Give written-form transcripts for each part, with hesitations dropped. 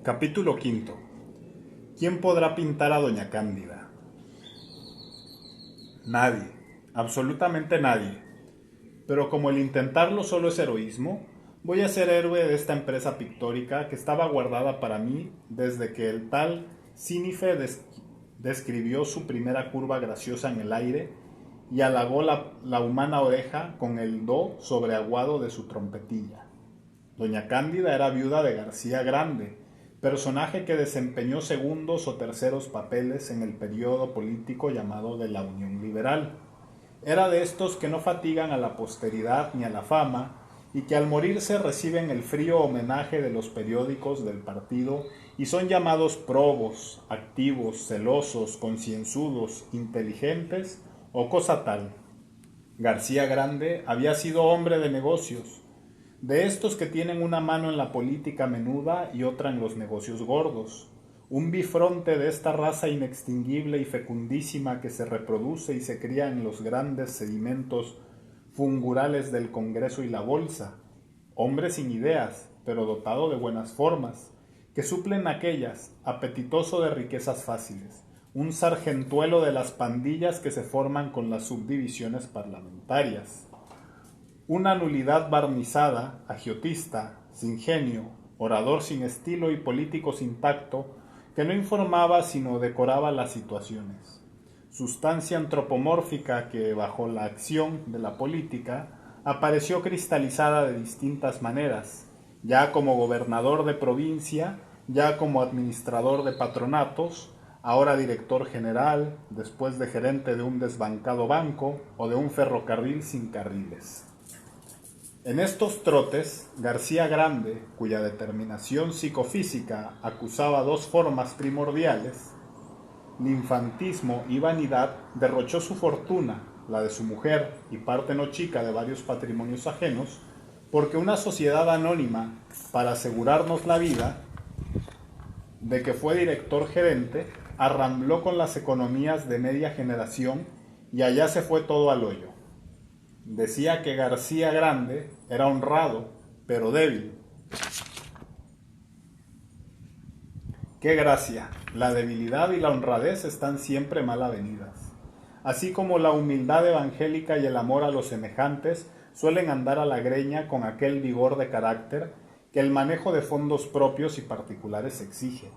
Capítulo quinto. ¿Quién podrá pintar a doña Cándida? Nadie, absolutamente nadie. Pero como el intentarlo solo es heroísmo, voy a ser héroe de esta empresa pictórica que estaba guardada para mí desde que el tal Sínife describió su primera curva graciosa en el aire y halagó la humana oreja con el do sobreaguado de su trompetilla. Doña Cándida era viuda de García Grande, personaje que desempeñó segundos o terceros papeles en el periodo político llamado de la Unión Liberal. Era de estos que no fatigan a la posteridad ni a la fama y que al morirse reciben el frío homenaje de los periódicos del partido y son llamados probos, activos, celosos, concienzudos, inteligentes o cosa tal. García Grande había sido hombre de negocios, de estos que tienen una mano en la política menuda y otra en los negocios gordos, un bifronte de esta raza inextinguible y fecundísima que se reproduce y se cría en los grandes sedimentos fungurales del Congreso y la Bolsa, hombre sin ideas, pero dotado de buenas formas, que suplen aquellas, apetitoso de riquezas fáciles, un sargentuelo de las pandillas que se forman con las subdivisiones parlamentarias. Una nulidad barnizada, agiotista, sin genio, orador sin estilo y político sin tacto, que no informaba sino decoraba las situaciones. Sustancia antropomórfica que, bajo la acción de la política, apareció cristalizada de distintas maneras, ya como gobernador de provincia, ya como administrador de patronatos, ahora director general, después de gerente de un desbancado banco o de un ferrocarril sin carriles. En estos trotes, García Grande, cuya determinación psicofísica acusaba dos formas primordiales, linfantismo y vanidad, derrochó su fortuna, la de su mujer y parte no chica de varios patrimonios ajenos, porque una sociedad anónima, para asegurarnos la vida, de que fue director gerente, arrambló con las economías de media generación y allá se fue todo al hoyo. Decía que García Grande era honrado, pero débil. ¡Qué gracia! La debilidad y la honradez están siempre mal avenidas. Así como la humildad evangélica y el amor a los semejantes suelen andar a la greña con aquel vigor de carácter que el manejo de fondos propios y particulares exige.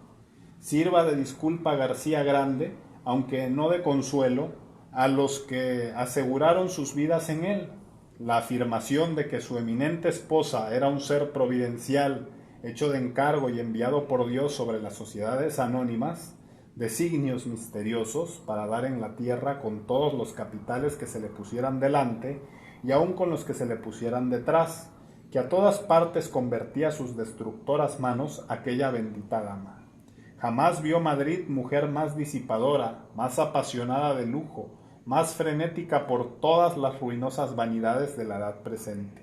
Sirva de disculpa García Grande, aunque no de consuelo, a los que aseguraron sus vidas en él. La afirmación de que su eminente esposa era un ser providencial, hecho de encargo y enviado por Dios sobre las sociedades anónimas, designios misteriosos para dar en la tierra con todos los capitales que se le pusieran delante y aun con los que se le pusieran detrás, que a todas partes convertía sus destructoras manos aquella bendita dama. Jamás vio Madrid mujer más disipadora, más apasionada de lujo, más frenética por todas las ruinosas vanidades de la edad presente.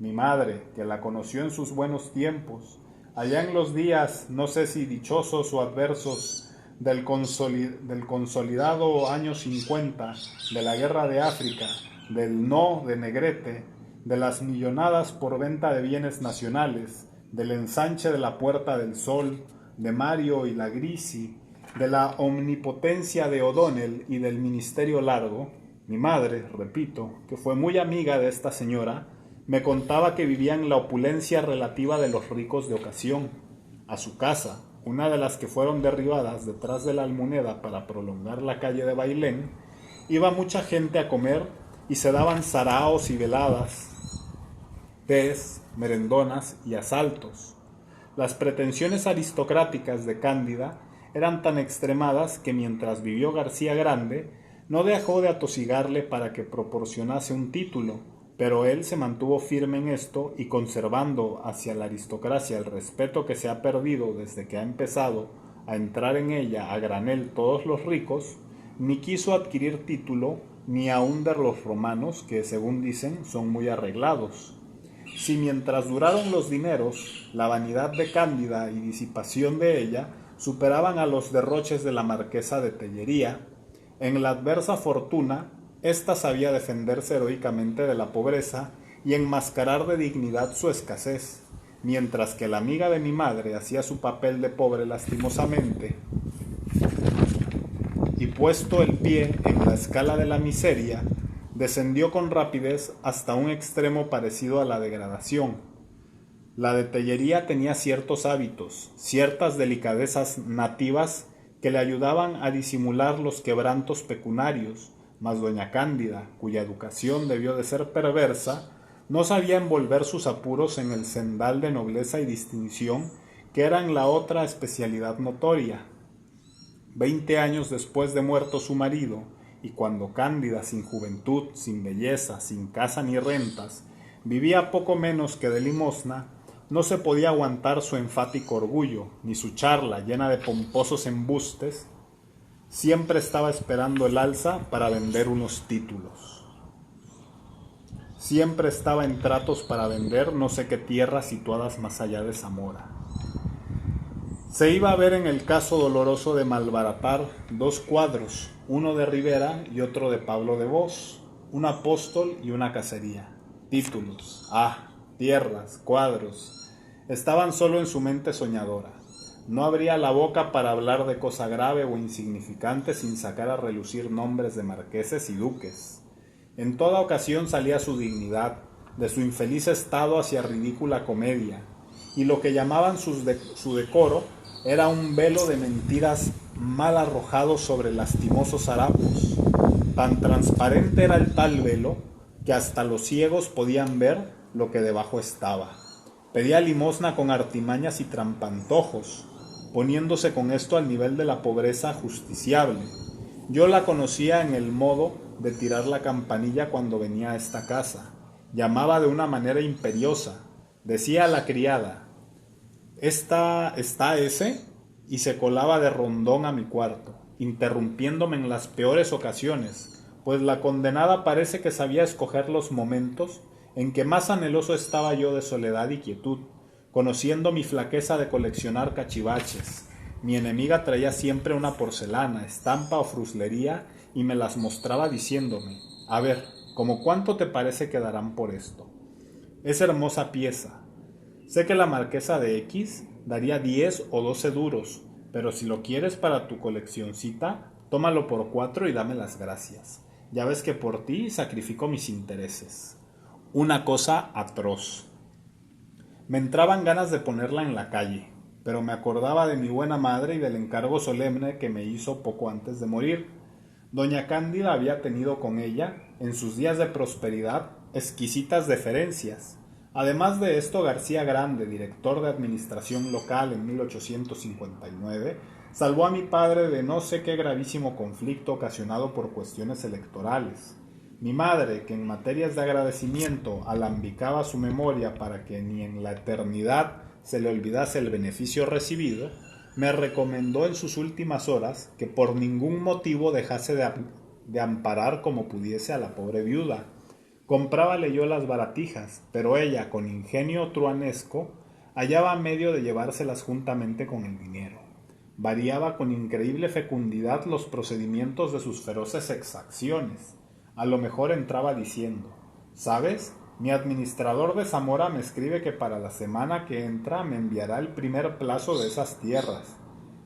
Mi madre, que la conoció en sus buenos tiempos, allá en los días, no sé si dichosos o adversos, del consolidado año 50, de la guerra de África, del no de Negrete, de las millonadas por venta de bienes nacionales, del ensanche de la Puerta del Sol, de Mario y la Grisi, de la omnipotencia de O'Donnell y del ministerio largo, mi madre, repito, que fue muy amiga de esta señora, me contaba que vivía en la opulencia relativa de los ricos de ocasión. A su casa, una de las que fueron derribadas detrás de la Almuneda para prolongar la calle de Bailén, iba mucha gente a comer y se daban saraos y veladas, tés, merendonas y asaltos. Las pretensiones aristocráticas de Cándida eran tan extremadas que mientras vivió García Grande no dejó de atosigarle para que proporcionase un título, pero él se mantuvo firme en esto y conservando hacia la aristocracia el respeto que se ha perdido desde que ha empezado a entrar en ella a granel todos los ricos, ni quiso adquirir título ni aun de los romanos que, según dicen, son muy arreglados. Si mientras duraron los dineros, la vanidad de Cándida y disipación de ella superaban a los derroches de la marquesa de Tellería, en la adversa fortuna, ésta sabía defenderse heroicamente de la pobreza y enmascarar de dignidad su escasez, mientras que la amiga de mi madre hacía su papel de pobre lastimosamente, y puesto el pie en la escala de la miseria, descendió con rapidez hasta un extremo parecido a la degradación. La de Tellería tenía ciertos hábitos, ciertas delicadezas nativas que le ayudaban a disimular los quebrantos pecuniarios, mas doña Cándida, cuya educación debió de ser perversa, no sabía envolver sus apuros en el cendal de nobleza y distinción que eran la otra especialidad notoria. 20 años después de muerto su marido, y cuando Cándida, sin juventud, sin belleza, sin casa ni rentas, vivía poco menos que de limosna, no se podía aguantar su enfático orgullo, ni su charla llena de pomposos embustes. Siempre estaba esperando el alza para vender unos títulos. Siempre estaba en tratos para vender no sé qué tierras situadas más allá de Zamora. Se iba a ver en el caso doloroso de malbaratar 2 cuadros, uno de Rivera y otro de Pablo de Vos, un apóstol y una cacería. Títulos, tierras, cuadros, estaban solo en su mente soñadora. No abría la boca para hablar de cosa grave o insignificante sin sacar a relucir nombres de marqueses y duques. En toda ocasión salía su dignidad, de su infeliz estado hacia ridícula comedia, y lo que llamaban su decoro era un velo de mentiras mal arrojado sobre lastimosos harapos. Tan transparente era el tal velo que hasta los ciegos podían ver lo que debajo estaba. Pedía limosna con artimañas y trampantojos, poniéndose con esto al nivel de la pobreza justiciable. Yo la conocía en el modo de tirar la campanilla cuando venía a esta casa. Llamaba de una manera imperiosa. Decía a la criada: ¿Está ese? Y se colaba de rondón a mi cuarto, interrumpiéndome en las peores ocasiones, pues la condenada parece que sabía escoger los momentos en que más anheloso estaba yo de soledad y quietud, conociendo mi flaqueza de coleccionar cachivaches. Mi enemiga traía siempre una porcelana, estampa o fruslería y me las mostraba diciéndome: a ver, ¿cómo cuánto te parece que darán por esto? Es hermosa pieza. Sé que la marquesa de X daría 10 o 12 duros, pero si lo quieres para tu coleccioncita, tómalo por 4 y dame las gracias. Ya ves que por ti sacrifico mis intereses. Una cosa atroz. Me entraban ganas de ponerla en la calle, pero me acordaba de mi buena madre y del encargo solemne que me hizo poco antes de morir. Doña Cándida había tenido con ella, en sus días de prosperidad, exquisitas deferencias. Además de esto, García Grande, director de administración local en 1859, salvó a mi padre de no sé qué gravísimo conflicto ocasionado por cuestiones electorales. Mi madre, que en materias de agradecimiento alambicaba su memoria para que ni en la eternidad se le olvidase el beneficio recibido, me recomendó en sus últimas horas que por ningún motivo dejase de amparar como pudiese a la pobre viuda. Comprábale yo las baratijas, pero ella, con ingenio truanesco, hallaba medio de llevárselas juntamente con el dinero. Variaba con increíble fecundidad los procedimientos de sus feroces exacciones. A lo mejor entraba diciendo: ¿sabes? Mi administrador de Zamora me escribe que para la semana que entra me enviará el primer plazo de esas tierras.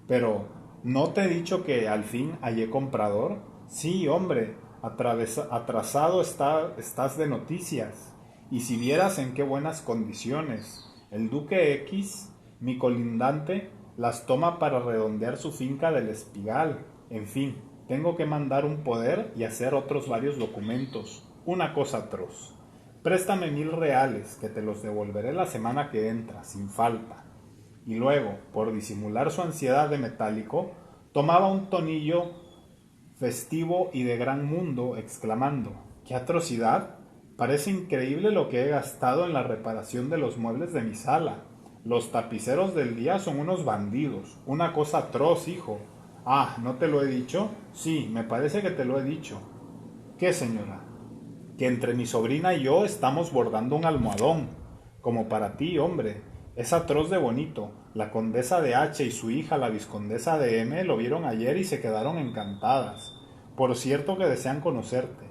Pero, ¿no te he dicho que al fin hallé comprador? Sí, hombre, atrasado estás de noticias. Y si vieras en qué buenas condiciones. El duque X, mi colindante, las toma para redondear su finca del Espigal. En fin, tengo que mandar un poder y hacer otros varios documentos. Una cosa atroz. Préstame 1000 reales, que te los devolveré la semana que entra, sin falta. Y luego, por disimular su ansiedad de metálico, tomaba un tonillo festivo y de gran mundo, exclamando: ¡qué atrocidad! Parece increíble lo que he gastado en la reparación de los muebles de mi sala. Los tapiceros del día son unos bandidos. Una cosa atroz, hijo. ¿No te lo he dicho? Sí, me parece que te lo he dicho. ¿Qué, señora? Que entre mi sobrina y yo estamos bordando un almohadón. Como para ti, hombre. Es atroz de bonito. La condesa de H y su hija, la vizcondesa de M, lo vieron ayer y se quedaron encantadas. Por cierto que desean conocerte.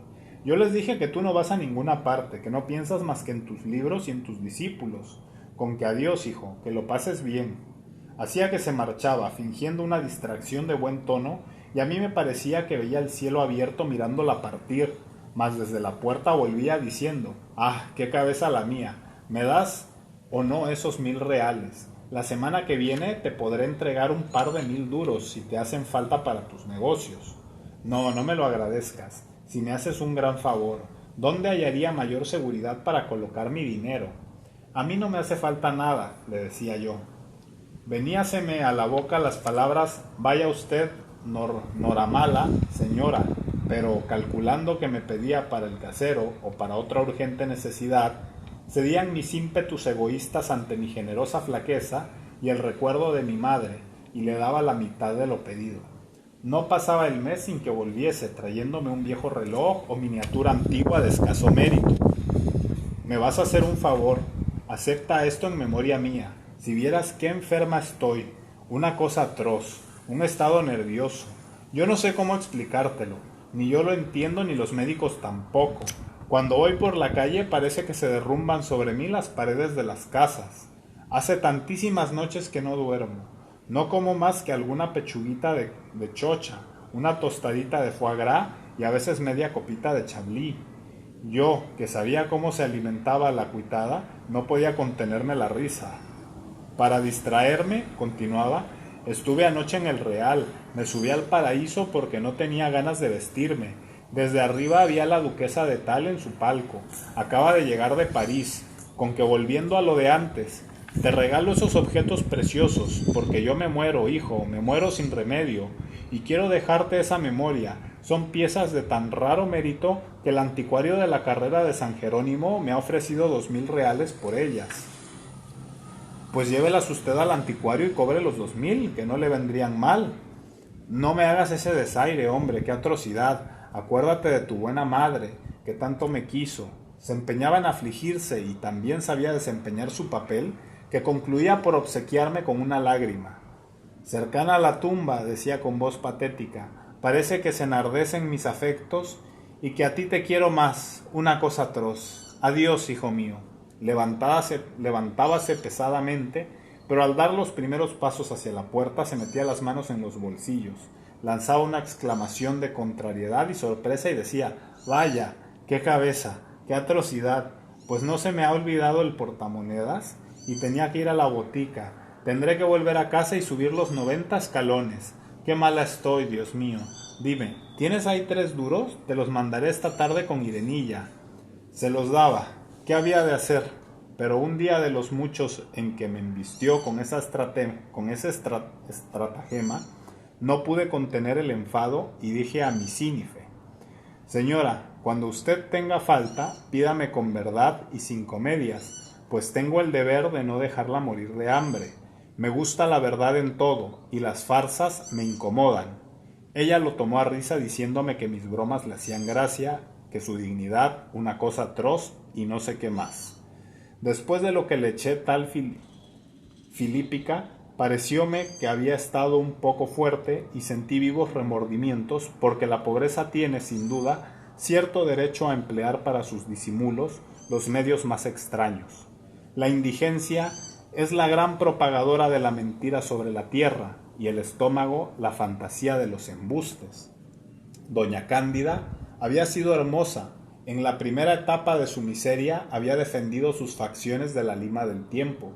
Yo les dije que tú no vas a ninguna parte, que no piensas más que en tus libros y en tus discípulos. con que adiós, hijo, que lo pases bien. Hacía que se marchaba, fingiendo una distracción de buen tono, y a mí me parecía que veía el cielo abierto mirándola partir, mas desde la puerta volvía diciendo: «Ah, qué cabeza la mía, ¿me das o no esos 1000 reales? La semana que viene te podré entregar un par de 1000 duros si te hacen falta para tus negocios». «No, no me lo agradezcas, si me haces un gran favor. ¿Dónde hallaría mayor seguridad para colocar mi dinero?» «A mí no me hace falta nada», le decía yo. Veníaseme a la boca las palabras: «Vaya usted, Noramala, señora», pero calculando que me pedía para el casero o para otra urgente necesidad, cedían mis ímpetus egoístas ante mi generosa flaqueza y el recuerdo de mi madre, y le daba la mitad de lo pedido. No pasaba el mes sin que volviese, trayéndome un viejo reloj o miniatura antigua de escaso mérito. «Me vas a hacer un favor, acepta esto en memoria mía. Si vieras qué enferma estoy, una cosa atroz, un estado nervioso. Yo no sé cómo explicártelo, ni yo lo entiendo ni los médicos tampoco. Cuando voy por la calle parece que se derrumban sobre mí las paredes de las casas. Hace tantísimas noches que no duermo. No como más que alguna pechuguita de chocha, una tostadita de foie gras y a veces media copita de chablis. Yo, que sabía cómo se alimentaba la cuitada, no podía contenerme la risa. Para distraerme, continuaba, estuve anoche en el Real, me subí al Paraíso porque no tenía ganas de vestirme. Desde arriba había la duquesa de tal en su palco, acaba de llegar de París, con que volviendo a lo de antes, te regalo esos objetos preciosos, porque yo me muero, hijo, me muero sin remedio, y quiero dejarte esa memoria. Son piezas de tan raro mérito que el anticuario de la carrera de San Jerónimo me ha ofrecido 2000 reales por ellas». «Pues llévelas usted al anticuario y cobre los 2000, que no le vendrían mal». «No me hagas ese desaire, hombre, qué atrocidad. Acuérdate de tu buena madre, que tanto me quiso». Se empeñaba en afligirse y también sabía desempeñar su papel, que concluía por obsequiarme con una lágrima. «Cercana a la tumba», decía con voz patética, «parece que se enardecen mis afectos y que a ti te quiero más, una cosa atroz. Adiós, hijo mío». Levantábase pesadamente, pero al dar los primeros pasos hacia la puerta se metía las manos en los bolsillos, lanzaba una exclamación de contrariedad y sorpresa y decía: «Vaya, qué cabeza, qué atrocidad, pues no se me ha olvidado el portamonedas y tenía que ir a la botica. Tendré que volver a casa y subir los 90 escalones. Qué mala estoy, Dios mío. Dime, ¿tienes ahí 3 duros? Te los mandaré esta tarde con Irenilla». Se los daba. ¿Qué había de hacer? Pero un día de los muchos en que me embistió con ese estratagema, no pude contener el enfado y dije a mi sínife: «Señora, cuando usted tenga falta, pídame con verdad y sin comedias, pues tengo el deber de no dejarla morir de hambre. Me gusta la verdad en todo, y las farsas me incomodan». Ella lo tomó a risa diciéndome que mis bromas le hacían gracia, que su dignidad una cosa atroz y no sé qué más. Después de lo que le eché tal filípica, parecióme que había estado un poco fuerte y sentí vivos remordimientos, porque la pobreza tiene, sin duda, cierto derecho a emplear para sus disimulos los medios más extraños. La indigencia es la gran propagadora de la mentira sobre la tierra, y el estómago la fantasía de los embustes. Doña Cándida había sido hermosa. En la primera etapa de su miseria había defendido sus facciones de la lima del tiempo,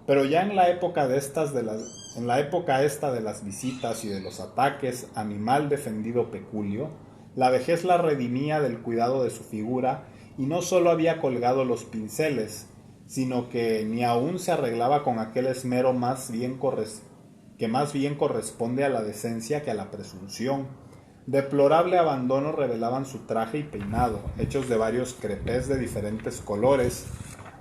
pero ya en la época esta de las visitas y de los ataques a mi mal defendido peculio, la vejez la redimía del cuidado de su figura, y no sólo había colgado los pinceles, sino que ni aún se arreglaba con aquel esmero que más bien corresponde a la decencia que a la presunción. Deplorable abandono revelaban su traje y peinado, hechos de varios crepés de diferentes colores,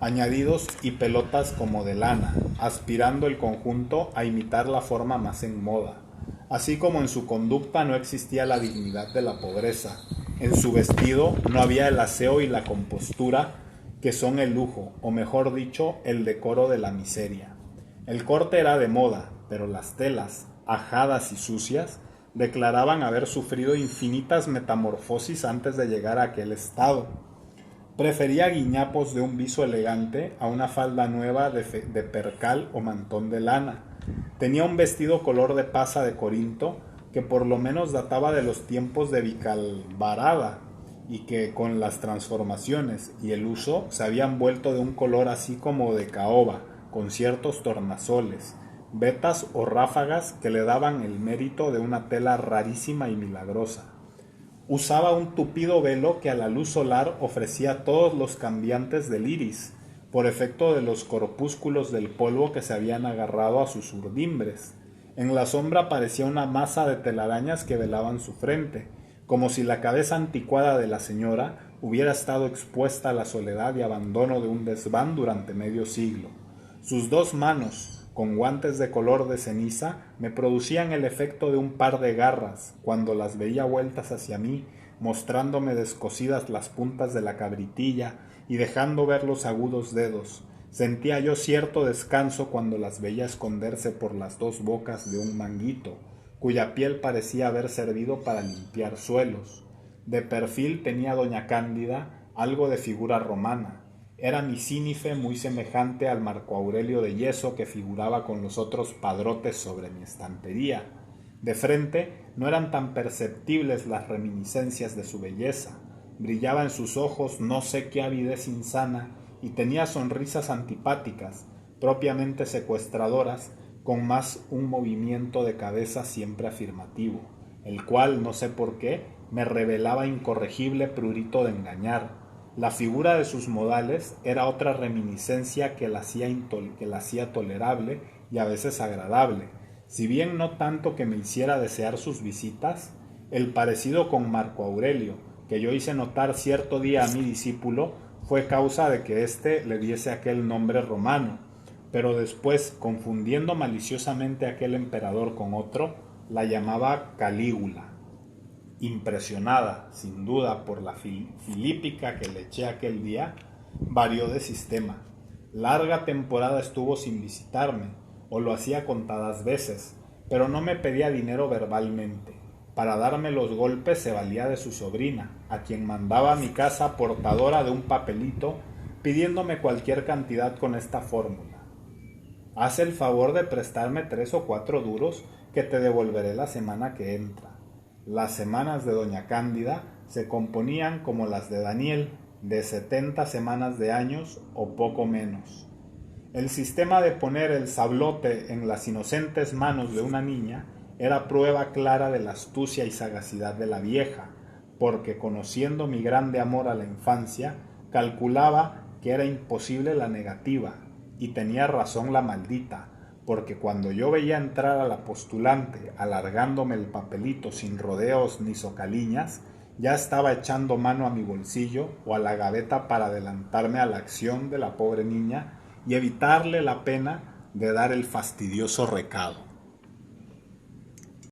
añadidos y pelotas como de lana, aspirando el conjunto a imitar la forma más en moda. Así como en su conducta no existía la dignidad de la pobreza, en su vestido no había el aseo y la compostura que son el lujo, o mejor dicho, el decoro de la miseria. El corte era de moda, pero las telas, ajadas y sucias, declaraban haber sufrido infinitas metamorfosis antes de llegar a aquel estado. Prefería guiñapos de un viso elegante a una falda nueva de percal o mantón de lana. Tenía un vestido color de pasa de Corinto que por lo menos databa de los tiempos de Vicalvarada y que con las transformaciones y el uso se habían vuelto de un color así como de caoba, con ciertos tornasoles, vetas o ráfagas que le daban el mérito de una tela rarísima y milagrosa. Usaba un tupido velo que a la luz solar ofrecía todos los cambiantes del iris, por efecto de los corpúsculos del polvo que se habían agarrado a sus urdimbres. En la sombra parecía una masa de telarañas que velaban su frente, como si la cabeza anticuada de la señora hubiera estado expuesta a la soledad y abandono de un desván durante medio siglo. Sus dos manos, con guantes de color de ceniza, me producían el efecto de un par de garras, cuando las veía vueltas hacia mí, mostrándome descosidas las puntas de la cabritilla y dejando ver los agudos dedos. Sentía yo cierto descanso cuando las veía esconderse por las dos bocas de un manguito, cuya piel parecía haber servido para limpiar suelos. De perfil tenía doña Cándida algo de figura romana. Era mi sínife muy semejante al Marco Aurelio de yeso que figuraba con los otros padrotes sobre mi estantería. De frente no eran tan perceptibles las reminiscencias de su belleza. Brillaba en sus ojos no sé qué avidez insana y tenía sonrisas antipáticas, propiamente secuestradoras, con más un movimiento de cabeza siempre afirmativo, el cual, no sé por qué, me revelaba incorregible prurito de engañar. La figura de sus modales era otra reminiscencia que la hacía tolerable y a veces agradable, si bien no tanto que me hiciera desear sus visitas. El parecido con Marco Aurelio, que yo hice notar cierto día a mi discípulo, fue causa de que éste le diese aquel nombre romano, pero después, confundiendo maliciosamente aquel emperador con otro, la llamaba Calígula. Impresionada, sin duda, por la filípica que le eché aquel día, varió de sistema. Larga temporada estuvo sin visitarme, o lo hacía contadas veces, pero no me pedía dinero verbalmente. Para darme los golpes se valía de su sobrina, a quien mandaba a mi casa portadora de un papelito pidiéndome cualquier cantidad con esta fórmula: haz el favor de prestarme 3 o 4 duros que te devolveré la semana que entra. Las semanas de doña Cándida se componían como las de Daniel, de 70 semanas de años o poco menos. El sistema de poner el sablote en las inocentes manos de una niña era prueba clara de la astucia y sagacidad de la vieja, porque conociendo mi grande amor a la infancia, calculaba que era imposible la negativa, y tenía razón la maldita, porque cuando yo veía entrar a la postulante alargándome el papelito sin rodeos ni socaliñas, ya estaba echando mano a mi bolsillo o a la gaveta para adelantarme a la acción de la pobre niña y evitarle la pena de dar el fastidioso recado.